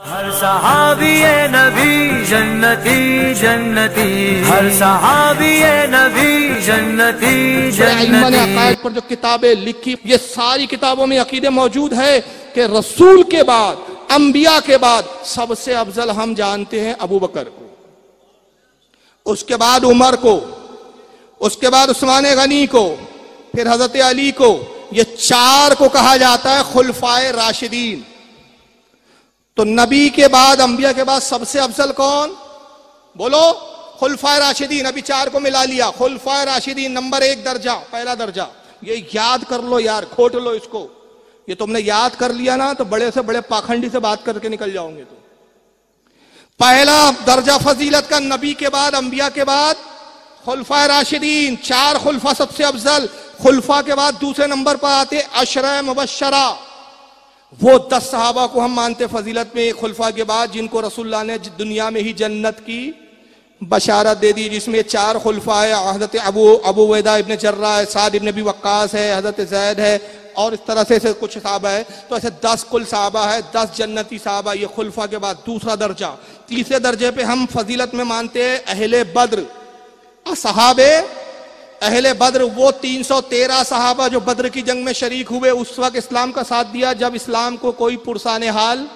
हर सहाबी नबी जन्नती जन्नती, हर सहाबी नबी जन्नती जन्नती। अकायद पर जो किताबें लिखी, ये सारी किताबों में अकीदे मौजूद है कि रसूल के बाद, अंबिया के बाद सबसे अफजल हम जानते हैं अबू बकर को, उसके बाद उमर को, उसके बाद उस्मान गनी को, फिर हजरत अली को। ये चार को कहा जाता है खुलफाए राशिदीन। तो नबी के बाद, अंबिया के बाद सबसे अफजल कौन? बोलो, खुलफाए राशिदीन। अभी चार को मिला लिया। खुलफाए राशिदीन नंबर 1 दर्जा, पहला दर्जा। ये याद कर लो यार, खोट लो इसको। ये तुमने याद कर लिया ना तो बड़े से बड़े पाखंडी से बात करके निकल जाओगे। तो पहला दर्जा फजीलत का नबी के बाद, अंबिया के बाद खुलफाए राशिदीन। चार खुलफा सबसे अफजल। खुलफा के बाद दूसरे नंबर पर आते अशरा मुबश्शरा। वो 10 सहाबा को हम मानते फजीलत में खुलफा के बाद, जिनको रसूलुल्लाह ने दुनिया में ही जन्नत की बशारत दे दी। जिसमें 4 खुलफा है। हजरत अबू उबैदा इब्न जर्राह है, साद इब्न अबी वक्कास है, हजरत जैद है, और इस तरह से कुछ सहाबा है। तो ऐसे 10 कुल सहाबा है, 10 जन्नती सहाबा। ये खुलफा के बाद दूसरा दर्जा। तीसरे दर्जे पे हम फजीलत में मानते हैं अहले बद्र, असहाबे अहले बद्र। वो 313 सहाबा जो बद्र की जंग में शरीक हुए, उस वक्त इस्लाम का साथ दिया जब इस्लाम को कोई पुरसाने हाल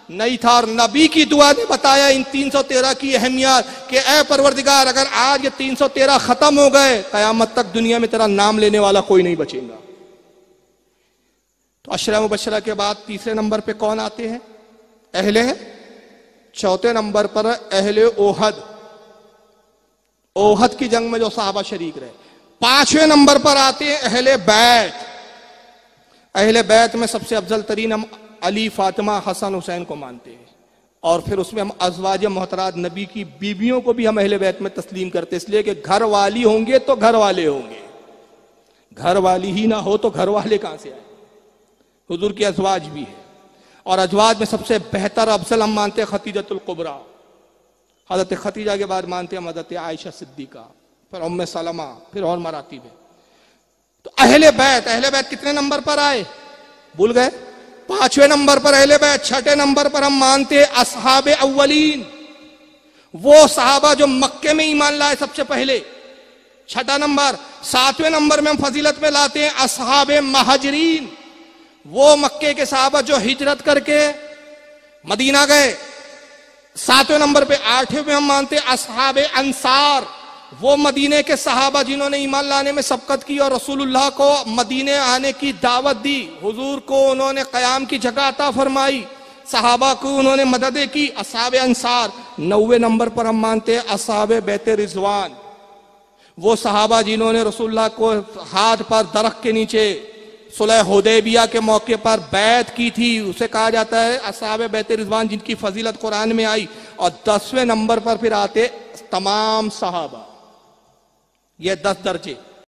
नहीं था। और नबी की दुआ ने बताया इन 313 की अहमियत कि ए परवरदिगार, अगर आज ये 313 खत्म हो गए, कयामत तक दुनिया में तेरा नाम लेने वाला कोई नहीं बचेगा। तो अशरा मुबश्शरा के बाद तीसरे नंबर पे कौन आते हैं? अहले हैं। चौथे नंबर पर अहले ओहद, ओहद की जंग में जो सहाबा शरीक रहे। 5वें नंबर पर आते हैं अहले बैत। अहले बैत में सबसे अफजल तरीन हम अली, फातिमा, हसन, हुसैन को मानते हैं। और फिर उसमें हम अज़वाज मोहतरात, नबी की बीवियों को भी हम अहले बैत में तस्लीम करते हैं। इसलिए कि घर वाली होंगे तो घर वाले होंगे, घर वाली ही ना हो तो घर वाले कहां से आए? हुजूर की अज़वाज भी है। और अज़वाज में सबसे बेहतर अफजल हम मानते हैं खतीजतुल कुबरा। हजरत खतीजा के बाद मानते हैं हजरत आयशा सिद्दीका, फिर उम्मे सलमा, फिर और मरातीब है। तो अहले बैत कितने नंबर पर आए? भूल गए? 5वें नंबर पर अहले बैत। 6ठे नंबर पर हम मानते हैं असहाबे अव्वलीन, वो सहाबा जो मक्के में ईमान लाए सबसे पहले, 6ठा नंबर। 7वें नंबर में हम फजीलत में लाते हैं असहाबे महाजरीन, वो मक्के के सहाबा जो हिजरत करके मदीना गए। 7वें नंबर पे। 8वें में हम मानते हैं असहाबे अंसार, वो मदीने के सहाबा जिन्होंने ईमान लाने में सबकत की और रसूलुल्लाह को मदीने आने की दावत दी। हुजूर को उन्होंने क़याम की जगह अता फरमाई, सहाबा को उन्होंने मददें की, असहाबे अंसार। 9वें नंबर पर हम मानते हैं असहाबे बैत रिजवान, वो सहाबा जिन्होंने रसूलुल्लाह को हाथ पर दरख्त के नीचे सुलह हुदैबिया के मौके पर बैत की थी, उसे कहा जाता है असहाबे बैत रिजवान, जिनकी फजीलत कुरान में आई। और 10वें नंबर पर फिर आते तमाम सहाबा। ये 10 दर्जे।